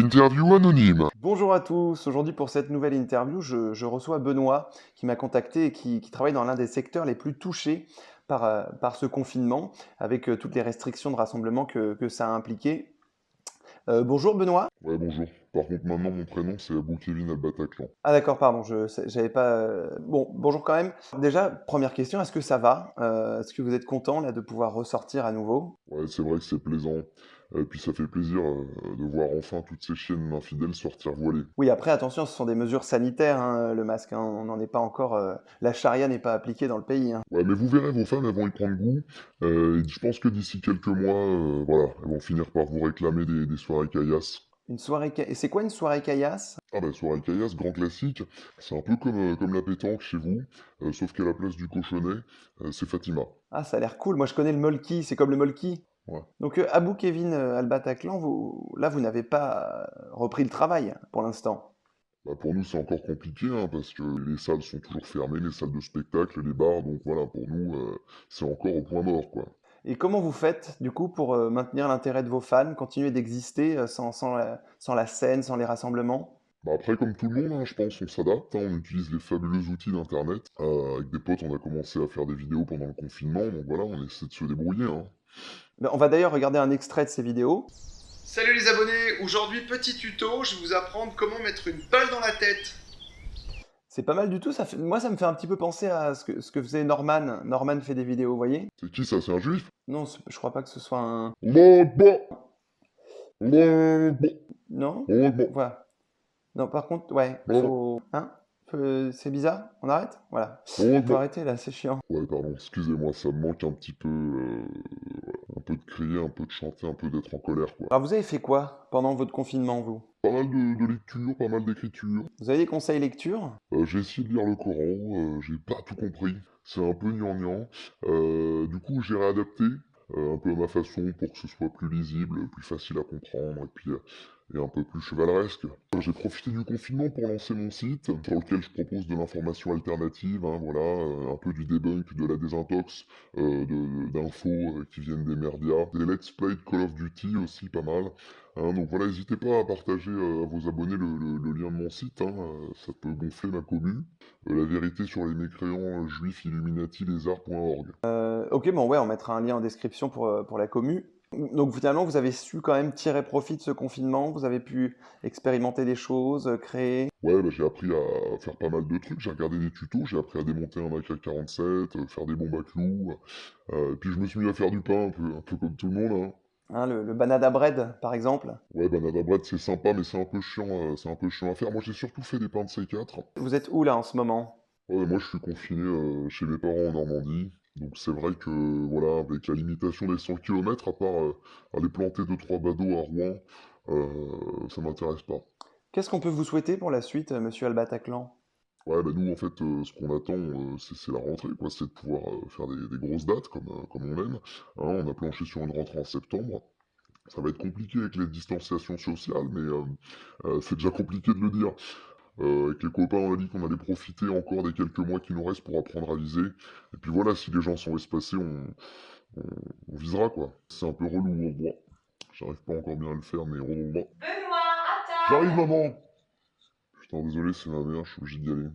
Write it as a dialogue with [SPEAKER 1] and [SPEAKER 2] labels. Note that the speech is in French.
[SPEAKER 1] L'interview anonyme.
[SPEAKER 2] Bonjour à tous, aujourd'hui pour cette nouvelle interview, je reçois Benoît qui m'a contacté et qui travaille dans l'un des secteurs les plus touchés par ce confinement, avec toutes les restrictions de rassemblement que ça a impliqué. Bonjour Benoît.
[SPEAKER 1] Ouais, bonjour. Par contre, maintenant, mon prénom, c'est Abou Kevin Al-Bataclan.
[SPEAKER 2] Ah d'accord, pardon, j'avais pas... Bon, bonjour quand même. Déjà, première question, est-ce que ça va? Est-ce que vous êtes content là de pouvoir ressortir à nouveau?
[SPEAKER 1] Ouais, c'est vrai que c'est plaisant. Puis ça fait plaisir de voir enfin toutes ces chiennes infidèles sortir voilées.
[SPEAKER 2] Oui, après, attention, ce sont des mesures sanitaires, hein, le masque, hein, on n'en est pas encore... la charia n'est pas appliquée dans le pays, hein.
[SPEAKER 1] Ouais, mais vous verrez, vos femmes, elles vont y prendre goût. Et je pense que d'ici quelques mois, voilà, elles vont finir par vous réclamer des soirées caillasses.
[SPEAKER 2] Une soirée... Et c'est quoi une soirée caillasse?
[SPEAKER 1] Ah bah, soirée caillasse, grand classique. C'est un peu comme la pétanque chez vous, sauf qu'à la place du cochonnet, c'est Fatima.
[SPEAKER 2] Ah, ça a l'air cool. Moi, je connais le molki. C'est comme le molki.
[SPEAKER 1] Ouais.
[SPEAKER 2] Donc, Abou Kevin Al-Bataclan, vous n'avez pas repris le travail pour l'instant.
[SPEAKER 1] Bah pour nous, c'est encore compliqué, hein, parce que les salles sont toujours fermées, les salles de spectacle, les bars, donc voilà, pour nous, c'est encore au point mort, quoi.
[SPEAKER 2] Et comment vous faites, du coup, pour maintenir l'intérêt de vos fans, continuer d'exister sans la scène, sans les rassemblements?
[SPEAKER 1] Bah après, comme tout le monde, hein, je pense, on s'adapte, hein, on utilise les fabuleux outils d'Internet. Avec des potes, on a commencé à faire des vidéos pendant le confinement, donc voilà, on essaie de se débrouiller, hein.
[SPEAKER 2] Ben, on va d'ailleurs regarder un extrait de ces vidéos.
[SPEAKER 3] Salut les abonnés, aujourd'hui petit tuto, je vais vous apprendre comment mettre une balle dans la tête.
[SPEAKER 2] C'est pas mal du tout. Moi, ça me fait un petit peu penser à ce que faisait Norman. Norman fait des vidéos, vous voyez?
[SPEAKER 1] C'est qui ça, c'est un juif?
[SPEAKER 2] Non, je crois pas que ce soit un...
[SPEAKER 1] Bon, bon, bon,
[SPEAKER 2] Non?
[SPEAKER 1] bon, bon,
[SPEAKER 2] Voilà. Non, par contre, ouais,
[SPEAKER 1] bon,
[SPEAKER 2] faut... Hein? C'est bizarre? On arrête? Voilà.
[SPEAKER 1] bon,
[SPEAKER 2] Faut
[SPEAKER 1] bon.
[SPEAKER 2] arrêter là, c'est chiant.
[SPEAKER 1] Ouais, pardon, excusez-moi, ça me manque un petit peu, un peu de crier, un peu de chanter, un peu d'être en colère, quoi.
[SPEAKER 2] Alors, vous avez fait quoi pendant votre confinement, vous?
[SPEAKER 1] Pas mal de lecture, pas mal d'écriture.
[SPEAKER 2] Vous avez des conseils lecture?
[SPEAKER 1] J'ai essayé de lire le Coran, j'ai pas tout compris. C'est un peu gnangnan. Du coup, j'ai réadapté un peu à ma façon pour que ce soit plus lisible, plus facile à comprendre et un peu plus chevaleresque. J'ai profité du confinement pour lancer mon site sur lequel je propose de l'information alternative, hein, voilà, un peu du debunk, de la désintox, d'infos qui viennent des merdias, des let's play de Call of Duty aussi pas mal. Hein, donc voilà, n'hésitez pas à partager à vos abonnés le lien de mon site, hein, ça peut gonfler ma commu. La vérité sur les mécréants juifs illuminati lézards.org.
[SPEAKER 2] Ok, bon, ouais, on mettra un lien en description pour la commu. Donc, finalement, vous avez su quand même tirer profit de ce confinement, vous avez pu expérimenter des choses, créer.
[SPEAKER 1] Ouais, bah, j'ai appris à faire pas mal de trucs, j'ai regardé des tutos, j'ai appris à démonter un AK-47, faire des bombes à clous, et puis je me suis mis à faire du pain, un peu comme tout le monde, hein.
[SPEAKER 2] Hein, le banana bread, par exemple.
[SPEAKER 1] Ouais, banana bread c'est sympa, mais c'est un peu chiant à faire. Moi j'ai surtout fait des pains de C4.
[SPEAKER 2] Vous êtes où là en ce moment?
[SPEAKER 1] Ouais, moi je suis confiné chez mes parents en Normandie. Donc c'est vrai que voilà, avec la limitation des 100 km, à part aller planter deux trois badauds à Rouen, ça m'intéresse pas.
[SPEAKER 2] Qu'est-ce qu'on peut vous souhaiter pour la suite, monsieur Al-Bataclan?
[SPEAKER 1] Ouais, bah nous en fait, ce qu'on attend, c'est la rentrée, quoi, c'est de pouvoir faire des grosses dates comme on aime. Hein, on a planché sur une rentrée en septembre. Ça va être compliqué avec les distanciations sociales, mais c'est déjà compliqué de le dire. Avec les copains, on a dit qu'on allait profiter encore des quelques mois qui nous restent pour apprendre à viser. Et puis voilà, si les gens sont espacés, on, on visera quoi. C'est un peu relou, bon. J'arrive pas encore bien à le faire, mais bon.
[SPEAKER 4] Benoît, à
[SPEAKER 1] J'arrive,
[SPEAKER 4] table!
[SPEAKER 1] maman! Putain, désolé, c'est ma mère, je suis obligé d'y aller.